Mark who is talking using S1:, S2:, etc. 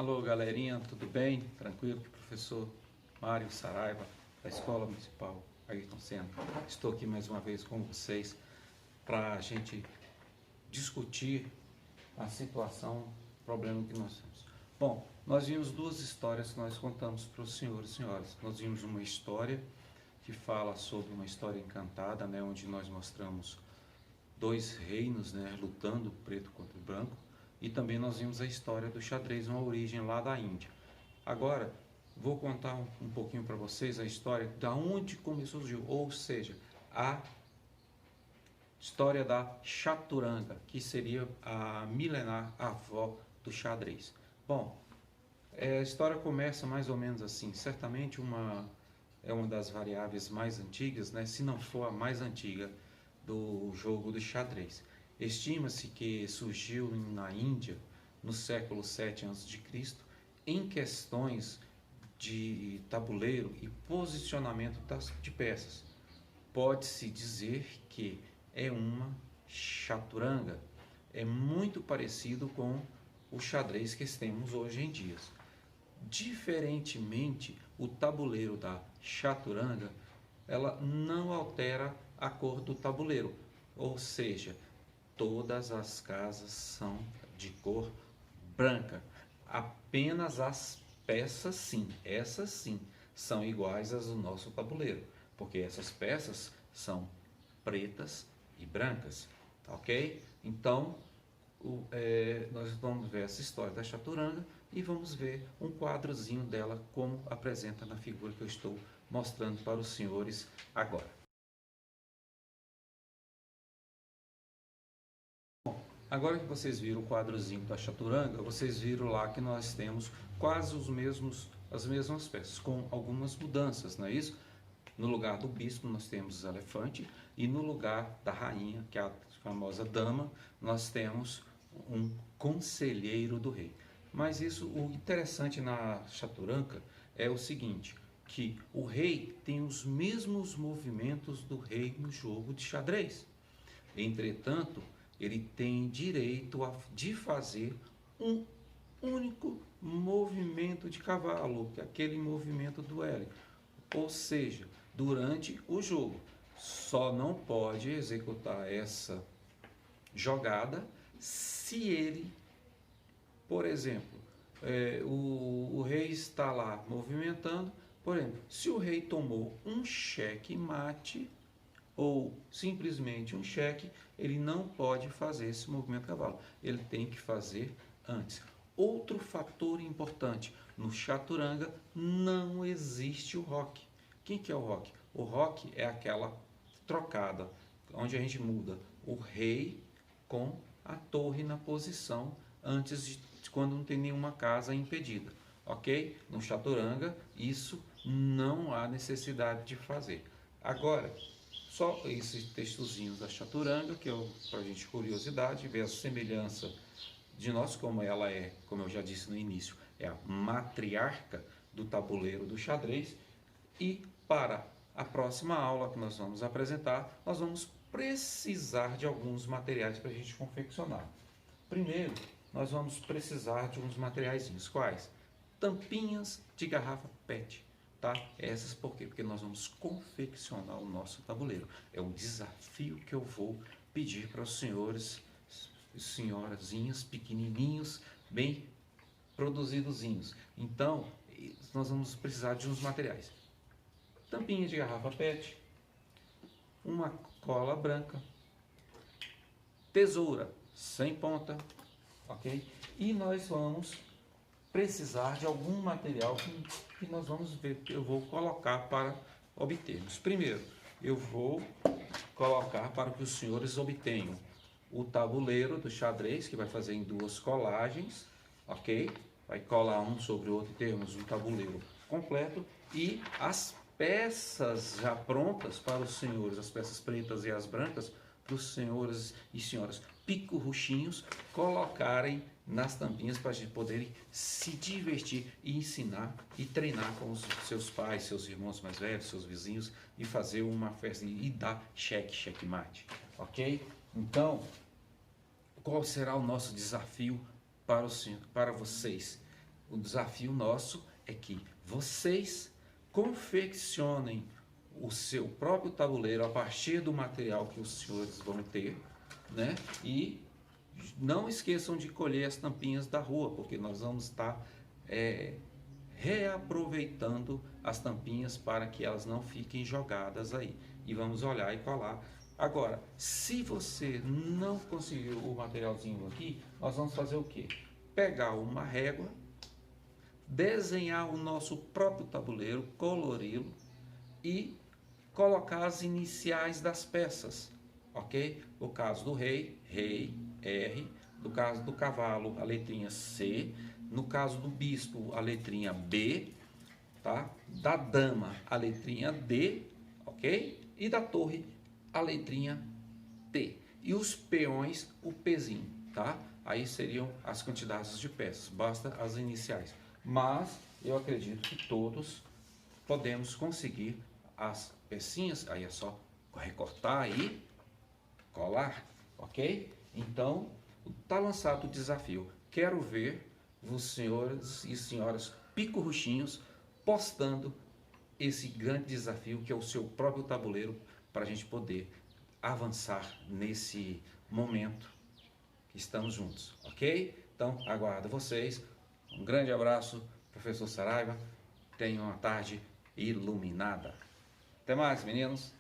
S1: Alô, galerinha, tudo bem? Tranquilo? Que professor Mário Saraiva, da Escola Municipal Ayrton Senna. Estou aqui mais uma vez com vocês para a gente discutir a situação, o problema que nós temos. Bom, nós vimos duas histórias que nós contamos para os senhores e senhoras. Nós vimos uma história que fala sobre uma história encantada, né, onde nós mostramos dois reinos, né, lutando, preto contra o branco. E também nós vimos a história do xadrez, uma origem lá da Índia. Agora, vou contar um pouquinho para vocês a história da onde começou, ou seja, a história da chaturanga, que seria a milenar avó do xadrez. Bom, a história começa mais ou menos assim. Certamente é uma das variáveis mais antigas, né, se não for a mais antiga do jogo do xadrez. Estima-se que surgiu na Índia no século 7 a.C. em questões de tabuleiro e posicionamento de peças. Pode-se dizer que é uma chaturanga. É muito parecido com o xadrez que temos hoje em dia. Diferentemente, o tabuleiro da chaturanga, ela não altera a cor do tabuleiro, ou seja, todas as casas são de cor branca. Apenas as peças, sim, essas sim, são iguais às do nosso tabuleiro, porque essas peças são pretas e brancas, ok? Então, nós vamos ver essa história da chaturanga e vamos ver um quadrozinho dela, como apresenta na figura que eu estou mostrando para os senhores agora. Agora que vocês viram o quadrozinho da chaturanga, vocês viram lá que nós temos quase as mesmas peças, com algumas mudanças, não é isso? No lugar do bispo nós temos o elefante e no lugar da rainha, que é a famosa dama, nós temos um conselheiro do rei. Mas o interessante na chaturanga é o seguinte, que o rei tem os mesmos movimentos do rei no jogo de xadrez. Entretanto, ele tem direito de fazer um único movimento de cavalo, que é aquele movimento do L. Ou seja, durante o jogo, só não pode executar essa jogada se ele, por exemplo, o rei está lá movimentando, por exemplo, se o rei tomou um cheque mate, ou simplesmente um cheque, ele não pode fazer esse movimento cavalo. Ele tem que fazer antes. Outro fator importante, no chaturanga não existe o roque. Quem que é o roque? O roque é aquela trocada, onde a gente muda o rei com a torre na posição antes de quando não tem nenhuma casa impedida. Ok? No chaturanga, isso não há necessidade de fazer. Agora, só esses textozinhos da chaturanga, que é para a gente curiosidade, ver a semelhança de nós, como ela é, como eu já disse no início, é a matriarca do tabuleiro do xadrez. E para a próxima aula que nós vamos apresentar, nós vamos precisar de alguns materiais para a gente confeccionar. Primeiro, nós vamos precisar de uns materiaizinhos. Quais? Tampinhas de garrafa PET. Tá? Essas por quê? Porque nós vamos confeccionar o nosso tabuleiro. É um desafio que eu vou pedir para os senhores e senhorazinhas pequenininhos, bem produzidozinhos. Então, nós vamos precisar de uns materiais. Tampinha de garrafa PET, uma cola branca, tesoura sem ponta, ok? E nós vamos precisar de algum material que nós vamos ver, que eu vou colocar para obtermos. Primeiro, eu vou colocar para que os senhores obtenham o tabuleiro do xadrez, que vai fazer em duas colagens, ok? Vai colar um sobre o outro e termos um tabuleiro completo e as peças já prontas para os senhores, as peças pretas e as brancas, para os senhores e senhoras pico-ruchinhos colocarem nas tampinhas para a gente poderem se divertir e ensinar e treinar com os seus pais, seus irmãos mais velhos, seus vizinhos e fazer uma festa e dar checkmate, ok? Então, qual será o nosso desafio para vocês? o desafio nosso é que vocês confeccionem o seu próprio tabuleiro a partir do material que os senhores vão ter, né? E não esqueçam de colher as tampinhas da rua, porque nós vamos estar reaproveitando as tampinhas para que elas não fiquem jogadas aí. E vamos olhar e colar. Agora, se você não conseguiu o materialzinho aqui, nós vamos fazer o quê? Pegar uma régua, desenhar o nosso próprio tabuleiro, colori-lo e colocar as iniciais das peças, ok? No caso do rei, R. No caso do cavalo, a letrinha C. No caso do bispo, a letrinha B, tá? Da dama, a letrinha D, ok? E da torre, a letrinha T. E os peões, o Pzinho, tá? Aí seriam as quantidades de peças, basta as iniciais. Mas eu acredito que todos podemos conseguir as pecinhas, aí é só recortar e colar, ok? Então, está lançado o desafio. Quero ver os senhores e senhoras pico-ruchinhos postando esse grande desafio que é o seu próprio tabuleiro para a gente poder avançar nesse momento que estamos juntos, ok? Então, aguardo vocês. Um grande abraço, professor Saraiva. Tenham uma tarde iluminada. Até mais, meninos.